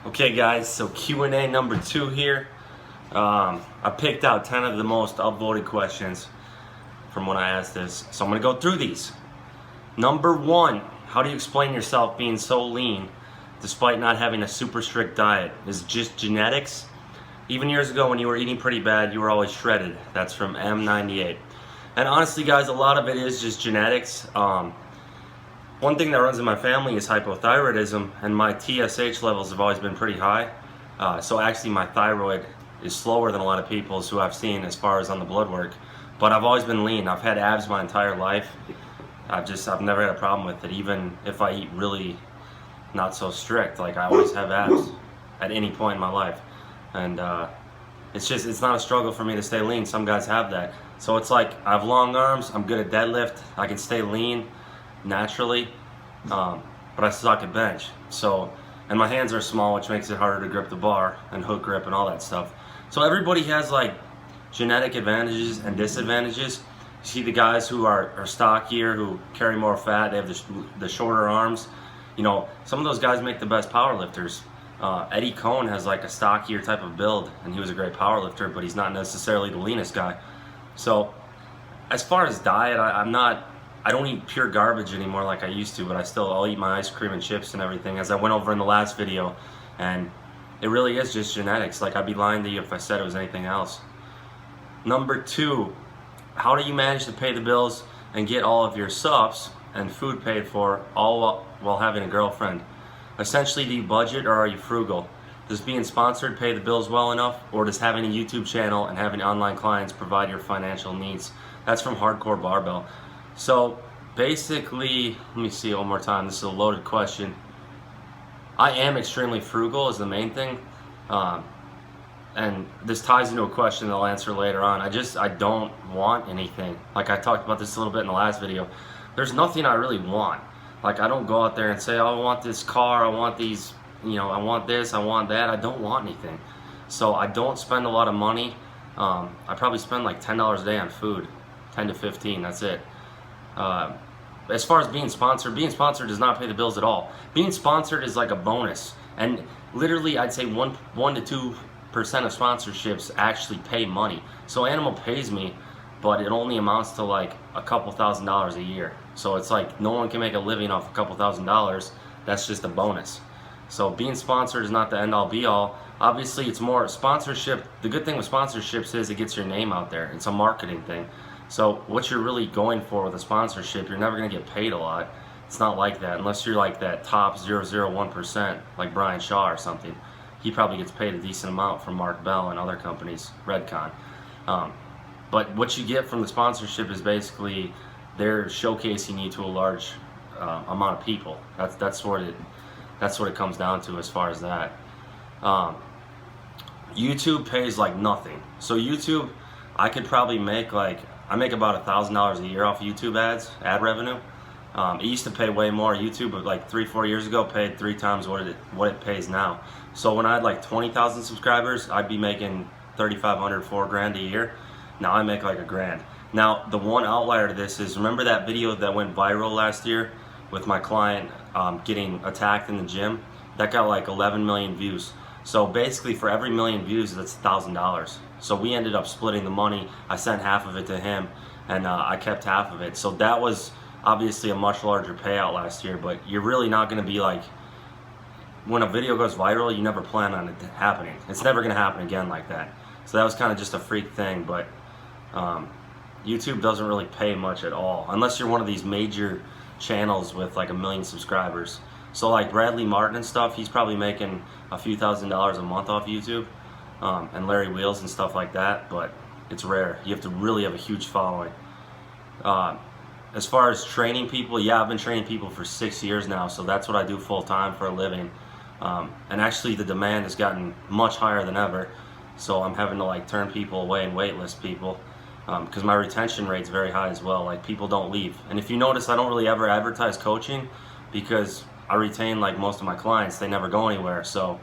Okay guys, so Q&A number 2 here. I picked out 10 of the most upvoted questions from when I asked this, so I'm going to go through these. Number 1, how do you explain yourself being so lean despite not having a super strict diet? Is it just genetics? Even years ago when you were eating pretty bad, you were always shredded. That's from M98. And honestly guys, a lot of it is just genetics. One thing that runs in my family is hypothyroidism, and my TSH levels have always been pretty high. So actually my thyroid is slower than a lot of people's who I've seen as far as on the blood work. But I've always been lean. I've had abs my entire life. I've never had a problem with it, even if I eat really not so strict. Like, I always have abs at any point in my life. And it's not a struggle for me to stay lean. Some guys have that. So it's like, I have long arms, I'm good at deadlift, I can stay lean naturally, but I suck at bench. So, and my hands are small, which makes it harder to grip the bar and hook grip and all that stuff. So everybody has like genetic advantages and disadvantages. You see the guys who are stockier, who carry more fat, they have the shorter arms. You know, some of those guys make the best power lifters. Eddie Cohn has like a stockier type of build, and he was a great power lifter, but he's not necessarily the leanest guy. So as far as diet, I don't eat pure garbage anymore like I used to, but I'll eat my ice cream and chips and everything, as I went over in the last video. And it really is just genetics. Like, I'd be lying to you if I said it was anything else. Number 2, how do you manage to pay the bills and get all of your supps and food paid for all while having a girlfriend? Essentially, do you budget or are you frugal? Does being sponsored pay the bills well enough, or does having a YouTube channel and having online clients provide your financial needs? That's from Hardcore Barbell. So basically, let me see it one more time. This is a loaded question. I am extremely frugal is the main thing. And this ties into a question that I'll answer later on. I don't want anything. Like, I talked about this a little bit in the last video. There's nothing I really want. Like, I don't go out there and say, oh, I want this car, I want these, you know, I want this, I want that. I don't want anything. So I don't spend a lot of money. I probably spend like $10 a day on food, 10 to 15, that's it. As far as being sponsored does not pay the bills at all. Being sponsored is like a bonus, and literally I'd say 1 to 2% of sponsorships actually pay money. So Animal pays me, but it only amounts to like a couple $1,000s a year. So it's like no one can make a living off a couple $1,000s. That's just a bonus. So being sponsored is not the end all be all. Obviously it's more sponsorship. The good thing with sponsorships is it gets your name out there. It's a marketing thing. So what you're really going for with a sponsorship, you're never going to get paid a lot. It's not like that, unless you're like that top 0.001%, like Brian Shaw or something. He probably gets paid a decent amount from Mark Bell and other companies, Redcon. But what you get from the sponsorship is basically they're showcasing you to a large amount of people. That's what it comes down to as far as that. YouTube pays like nothing. So YouTube, I could probably make I make about $1,000 a year off YouTube ads, ad revenue. It used to pay way more. YouTube, like 3-4 years ago, paid 3 times what it pays now. So when I had like 20,000 subscribers, I'd be making $3,500, $4,000 a year. Now I make like $1,000. Now the one outlier to this is, remember that video that went viral last year with my client getting attacked in the gym? That got like 11 million views. So basically for every million views, that's $1,000. So we ended up splitting the money. I sent half of it to him, and I kept half of it. So that was obviously a much larger payout last year, but you're really not gonna be like, when a video goes viral, you never plan on it happening. It's never gonna happen again like that. So that was kind of just a freak thing, but YouTube doesn't really pay much at all, unless you're one of these major channels with like 1 million subscribers. So like Bradley Martin and stuff, he's probably making a few $1,000s a month off YouTube, and Larry Wheels and stuff like that, but it's rare. You have to really have a huge following. As far as training people, yeah, I've been training people for 6 years now, so that's what I do full time for a living. And actually the demand has gotten much higher than ever, so I'm having to like turn people away and waitlist people, because my retention rate's very high as well. Like, people don't leave. And if you notice, I don't really ever advertise coaching, because I retain like most of my clients. They never go anywhere, so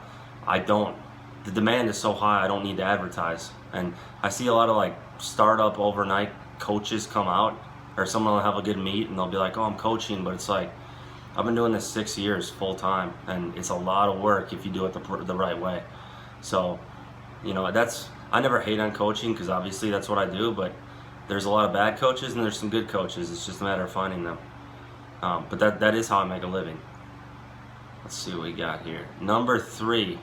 the demand is so high, I don't need to advertise. And I see a lot of like startup overnight coaches come out, or someone will have a good meet and they'll be like, oh, I'm coaching, but it's like, I've been doing this 6 years full time, and it's a lot of work if you do it the right way. So, you know, I never hate on coaching because obviously that's what I do, but there's a lot of bad coaches and there's some good coaches. It's just a matter of finding them. But that is how I make a living. Let's see what we got here. Number 3,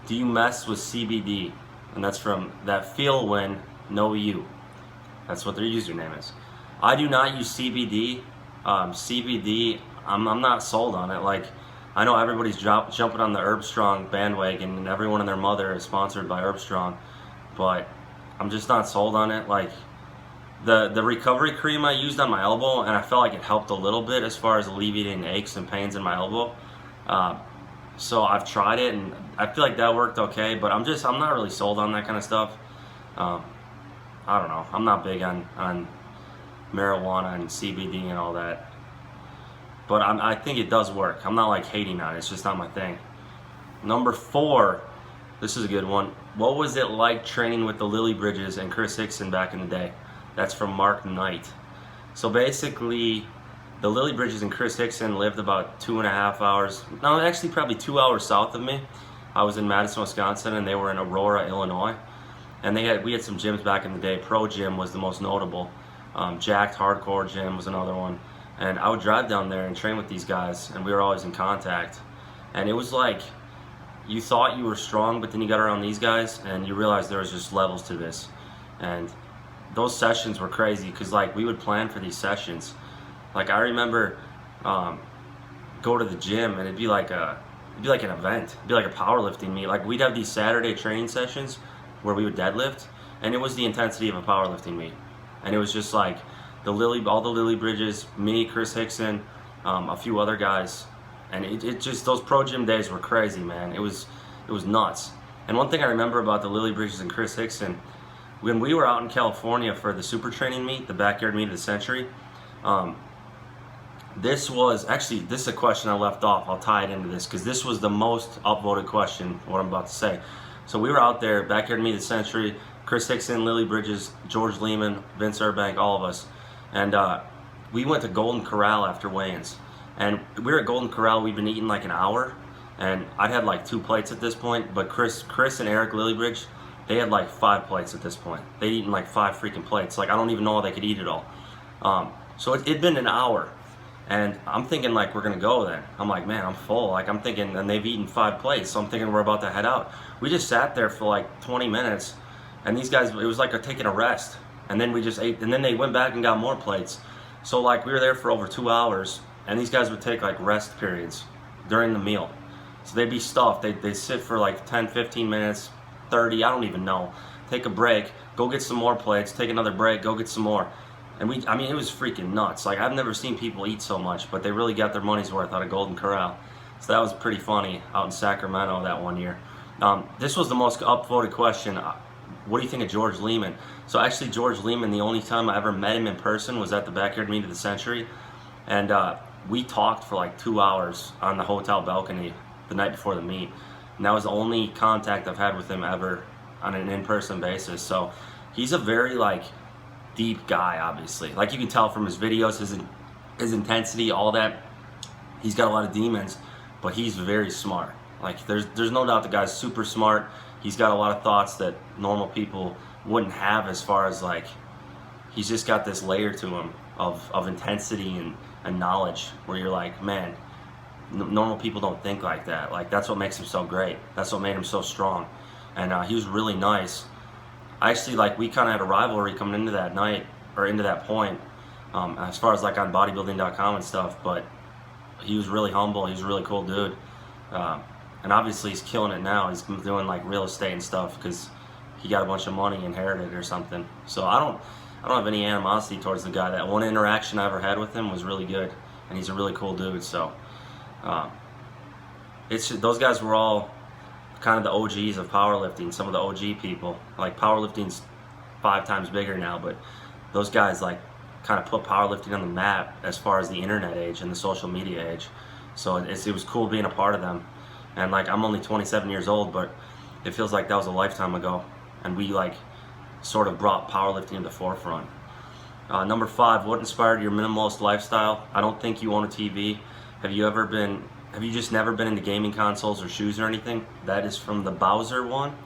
do you mess with CBD? And that's from that feel when know you. That's what their username is. I do not use CBD. CBD, I'm not sold on it. Like, I know everybody's jumping on the Herbstrong bandwagon, and everyone and their mother is sponsored by Herbstrong, but I'm just not sold on it. Like, the recovery cream I used on my elbow, and I felt like it helped a little bit as far as alleviating aches and pains in my elbow. So I've tried it, and I feel like that worked okay, but I'm not really sold on that kind of stuff. I don't know. I'm not big on marijuana and CBD and all that. But I think it does work. I'm not like hating on it. It's just not my thing. Number 4, this is a good one. What was it like training with the Lilliebridges and Chris Hickson back in the day? That's from Mark Knight. So basically, the Lilliebridges and Chris Hickson lived about 2.5 hours, no, actually probably 2 hours south of me. I was in Madison, Wisconsin, and they were in Aurora, Illinois. And we had some gyms back in the day. Pro Gym was the most notable. Jacked Hardcore Gym was another one. And I would drive down there and train with these guys, and we were always in contact. And it was like, you thought you were strong, but then you got around these guys, and you realized there was just levels to this. And those sessions were crazy, because like we would plan for these sessions. Like I remember go to the gym, and it'd be like an event. It'd be like a powerlifting meet. Like we'd have these Saturday training sessions where we would deadlift, and it was the intensity of a powerlifting meet. And it was just like all the Lilliebridges, me, Chris Hickson, a few other guys, and it just, those pro gym days were crazy, man. It was nuts. And one thing I remember about the Lilliebridges and Chris Hickson, when we were out in California for the super training meet, the backyard meet of the century, this is a question I left off. I'll tie it into this because this was the most upvoted question, what I'm about to say. So we were out there, backyard meet of the century, Chris Hickson, Lilliebridges, George Leeman, Vince Urbank, all of us. And we went to Golden Corral after weigh-ins. And we were at Golden Corral, we'd been eating like an hour, and I'd had like 2 plates at this point, but Chris and Eric Lilliebridge, they had like 5 plates at this point. They'd eaten like 5 freaking plates. Like I don't even know how they could eat it all. So it'd been an hour, and I'm thinking like we're gonna go then. I'm like, man, I'm full. Like I'm thinking, and they've eaten 5 plates, so I'm thinking we're about to head out. We just sat there for like 20 minutes, and these guys, it was like taking a rest. And then we just ate, and then they went back and got more plates. So like we were there for over 2 hours, and these guys would take like rest periods during the meal. So they'd be stuffed. They'd sit for like 10, 15 minutes, 30, I don't even know. Take a break, go get some more plates, take another break, go get some more. And it was freaking nuts. Like I've never seen people eat so much, but they really got their money's worth out of Golden Corral. So that was pretty funny out in Sacramento that one year. This was the most upvoted question. What do you think of George Leeman? So actually George Leeman, the only time I ever met him in person was at the backyard meet of the century. And we talked for like 2 hours on the hotel balcony the night before the meet. And that was the only contact I've had with him ever on an in-person basis. So he's a very like deep guy, obviously. Like you can tell from his videos, his intensity, all that. He's got a lot of demons, but he's very smart. Like there's no doubt the guy's super smart. He's got a lot of thoughts that normal people wouldn't have, as far as like, he's just got this layer to him of intensity and knowledge where you're like, man, normal people don't think like that. Like that's what makes him so great. That's what made him so strong. And he was really nice. Actually, like we kind of had a rivalry coming into that night, or into that point, as far as like on bodybuilding.com and stuff, but he was really humble. He's a really cool dude. And obviously he's killing it now. He's doing like real estate and stuff because he got a bunch of money inherited or something. So I don't have any animosity towards the guy. That one interaction I ever had with him was really good, and he's a really cool dude. So those guys were all kind of the OGs of powerlifting, some of the OG people. Like powerlifting's 5 times bigger now, but those guys like kind of put powerlifting on the map as far as the internet age and the social media age. So it was cool being a part of them. And like I'm only 27 years old, but it feels like that was a lifetime ago. And we like sort of brought powerlifting to the forefront. Number 5, what inspired your minimalist lifestyle? I don't think you own a TV. Have you just never been into gaming consoles or shoes or anything? That is from the Boswer one.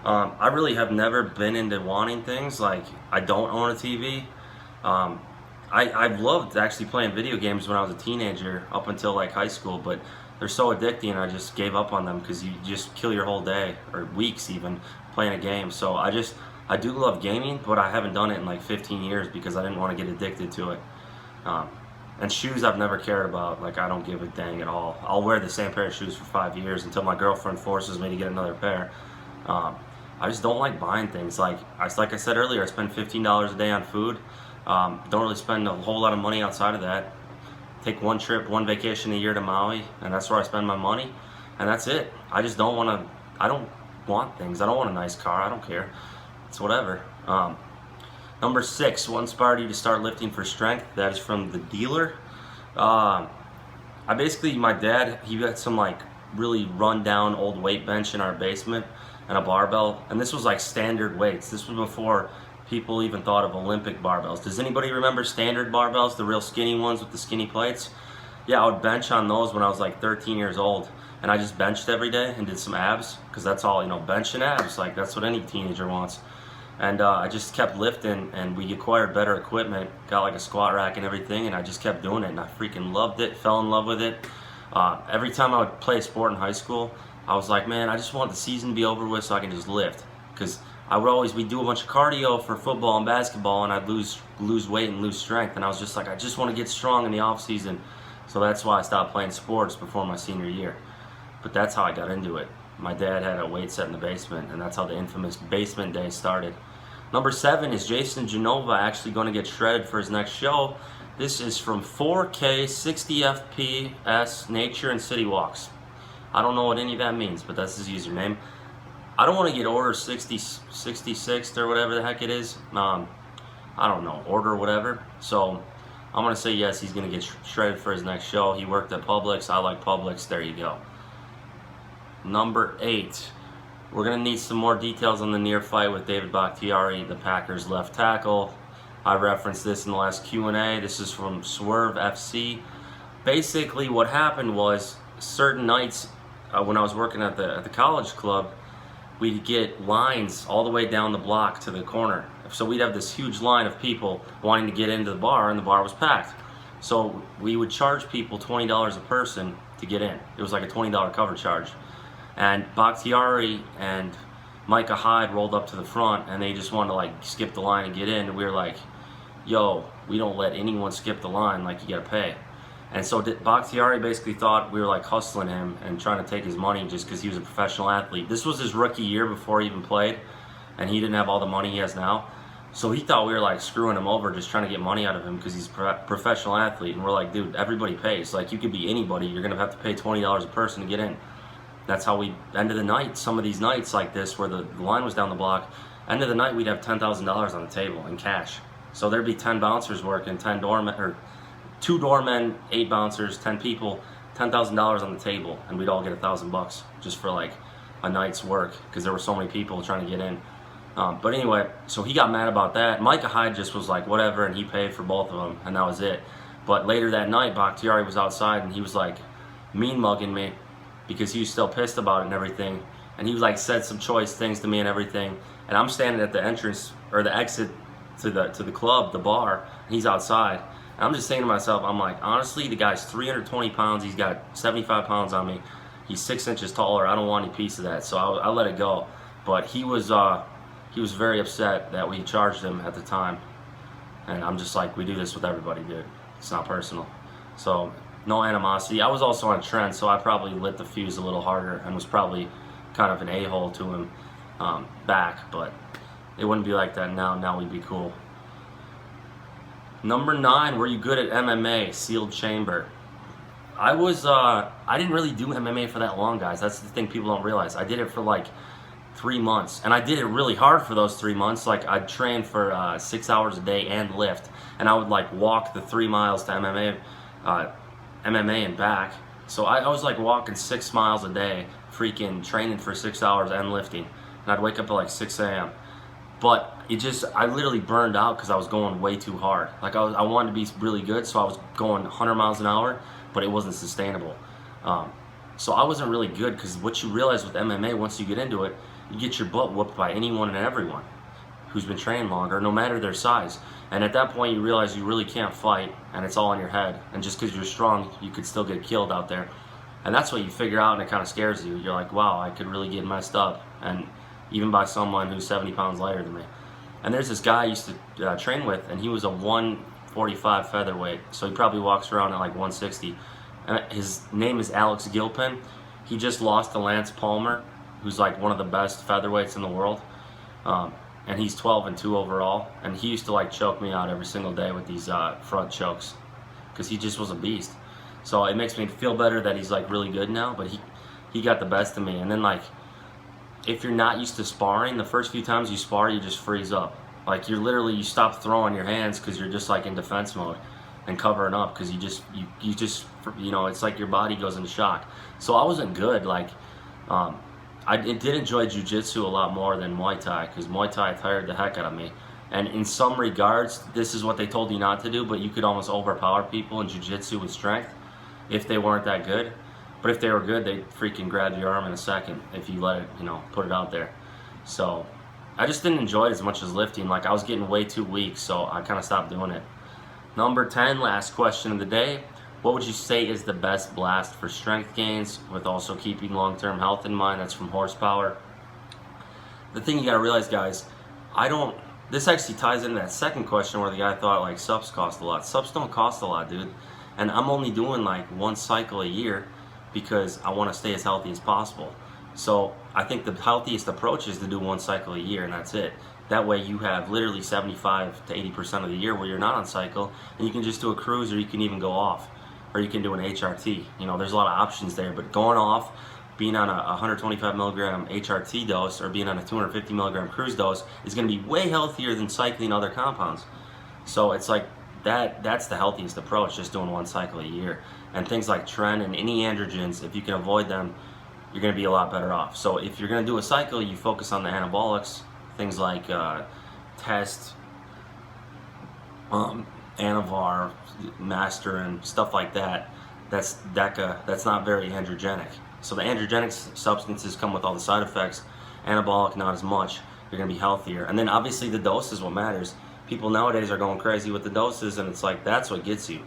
I really have never been into wanting things. Like, I don't own a TV. I've loved actually playing video games when I was a teenager up until like high school, but they're so addicting I just gave up on them because you just kill your whole day or weeks even playing a game. So I do love gaming, but I haven't done it in like 15 years because I didn't want to get addicted to it. And shoes I've never cared about. Like, I don't give a dang at all. I'll wear the same pair of shoes for 5 years until my girlfriend forces me to get another pair. I just don't like buying things. Like I said earlier, I spend $15 a day on food. Don't really spend a whole lot of money outside of that. Take one trip, one vacation a year to Maui, and that's where I spend my money, and that's it. I just don't want to. I don't want things. I don't want a nice car. I don't care. It's whatever. Number 6, what inspired you to start lifting for strength? That is from the dealer. My dad, he had some like really run down old weight bench in our basement and a barbell, and this was like standard weights. This was before people even thought of Olympic barbells. Does anybody remember standard barbells, the real skinny ones with the skinny plates? Yeah, I would bench on those when I was like 13 years old, and I just benched every day and did some abs, because that's all, bench and abs, like that's what any teenager wants. And I just kept lifting, and we acquired better equipment, got like a squat rack and everything, and I just kept doing it, and I freaking loved it, fell in love with it. Every time I would play a sport in high school, I was like, man, I just want the season to be over with so I can just lift, because we'd do a bunch of cardio for football and basketball, and I'd lose weight and lose strength, and I was just like, I just want to get strong in the off season. So that's why I stopped playing sports before my senior year. But that's how I got into it. My dad had a weight set in the basement, and that's how the infamous basement days started. Number 7 is Jason Genova actually going to get shredded for his next show. This is from 4K 60 FPS Nature and City Walks. I don't know what any of that means, but that's his username. I don't want to get order 66 or whatever the heck it is. I don't know, order whatever. So I'm going to say yes, he's going to get shredded for his next show. He worked at Publix. I like Publix. There you go. Number 8. We're going to need some more details on the near fight with David Baktiari, the Packers left tackle. I referenced this in the last Q&A. This is from Swerve FC. Basically what happened was certain nights when I was working at the college club, we'd get lines all the way down the block to the corner. So we'd have this huge line of people wanting to get into the bar, and the bar was packed. So we would charge people $20 a person to get in. It was like a $20 cover charge. And Baktiari and Micah Hyde rolled up to the front, and they just wanted to like skip the line and get in. And we were like, yo, we don't let anyone skip the line, like you gotta pay. And so Baktiari basically thought we were like hustling him and trying to take his money just because he was a professional athlete. This was his rookie year before he even played, and he didn't have all the money he has now. So he thought we were like screwing him over, just trying to get money out of him because he's a professional athlete. And we're like, dude, everybody pays. Like, you could be anybody. You're gonna have to pay $20 a person to get in. That's how we ended the night. Some of these nights like this where the line was down the block, end of the night we'd have $10,000 on the table in cash. So there'd be 10 bouncers working, 10 doormen, or 2 doormen, 8 bouncers, 10 people, $10,000 on the table, and we'd all get $1,000 just for like a night's work because there were so many people trying to get in. But anyway, so he got mad about that. Micah Hyde just was like, whatever, and he paid for both of them, and that was it. But later that night, Baktiari was outside, and he was like mean mugging me because he was still pissed about it and everything. And he was like said some choice things to me and everything. And I'm standing at the entrance or the exit to the club, the bar, and he's outside. And I'm just saying to myself, I'm like, honestly, the guy's 320 pounds. He's got 75 pounds on me. He's 6 inches taller. I don't want any piece of that. So I let it go. But he was very upset that we charged him at the time. And I'm just like, we do this with everybody, dude. It's not personal. So no animosity. I was also on Trent, so I probably lit the fuse a little harder and was probably kind of an a-hole to him back. But it wouldn't be like that now. Now we'd be cool. Number 9, were you good at MMA? Sealed chamber. I didn't really do MMA for that long, guys. That's the thing people don't realize. I did it for like 3 months, and I did it really hard for those 3 months. Like, I'd train for 6 hours a day and lift, and I would like walk the 3 miles to MMA and back. So I was like walking 6 miles a day, freaking training for 6 hours and lifting, and I'd wake up at like 6 a.m. But I literally burned out because I was going way too hard. Like I wanted to be really good, so I was going 100 miles an hour, but it wasn't sustainable. So I wasn't really good, because what you realize with MMA, once you get into it, you get your butt whooped by anyone and everyone who's been trained longer, no matter their size. And at that point you realize you really can't fight, and it's all in your head, and just because you're strong you could still get killed out there. And that's what you figure out, and it kind of scares you. You're like, wow, I could really get messed up, and even by someone who's 70 pounds lighter than me. And there's this guy I used to train with, and he was a 145 featherweight, so he probably walks around at like 160. And his name is Alex Gilpin. He just lost to Lance Palmer, who's like one of the best featherweights in the world. And he's 12-2 overall. And he used to like choke me out every single day with these front chokes, because he just was a beast. So it makes me feel better that he's like really good now, but he got the best of me. And then like, if you're not used to sparring, the first few times you spar, you just freeze up. Like you stop throwing your hands, because you're just like in defense mode and covering up, because you just it's like your body goes into shock. So I wasn't good. Like I did enjoy jiu-jitsu a lot more than Muay Thai, because Muay Thai tired the heck out of me. And in some regards, this is what they told you not to do, but you could almost overpower people in jiu-jitsu with strength if they weren't that good. But if they were good, they'd freaking grab your arm in a second if you let it, put it out there. So I just didn't enjoy it as much as lifting. Like I was getting way too weak, so I kind of stopped doing it. Number 10, last question of the day. What would you say is the best blast for strength gains with also keeping long-term health in mind? That's from Horsepower. The thing you gotta realize, guys, this actually ties into that second question where the guy thought like supps cost a lot. Supps don't cost a lot, dude. And I'm only doing like one cycle a year because I want to stay as healthy as possible. So I think the healthiest approach is to do one cycle a year, and that's it. That way you have literally 75 to 80% of the year where you're not on cycle, and you can just do a cruise, or you can even go off, or you can do an HRT. There's a lot of options there, but going off, being on a 125 milligram HRT dose or being on a 250 milligram cruise dose is going to be way healthier than cycling other compounds. So it's like that's the healthiest approach, just doing one cycle a year. And things like tren and any androgens, if you can avoid them, you're going to be a lot better off. So if you're going to do a cycle, you focus on the anabolics, things like test, Anavar, Master, and stuff like that. That's DECA. That's not very androgenic. So the androgenic substances come with all the side effects. Anabolic, not as much. You're going to be healthier. And then obviously the dose is what matters. People nowadays are going crazy with the doses, and it's like that's what gets you.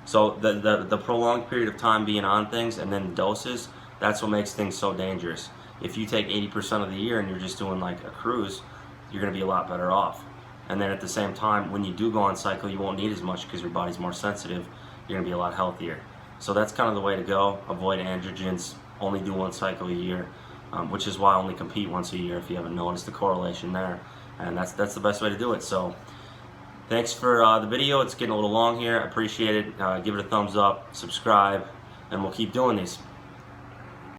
So the prolonged period of time being on things and then the doses, that's what makes things so dangerous. If you take 80% of the year and you're just doing like a cruise, you're going to be a lot better off. And then at the same time, when you do go on cycle, you won't need as much because your body's more sensitive. You're going to be a lot healthier. So that's kind of the way to go. Avoid androgens. Only do one cycle a year, which is why I only compete once a year, if you haven't noticed the correlation there. And that's the best way to do it. So thanks for the video. It's getting a little long here. I appreciate it. Give it a thumbs up, subscribe, and we'll keep doing these.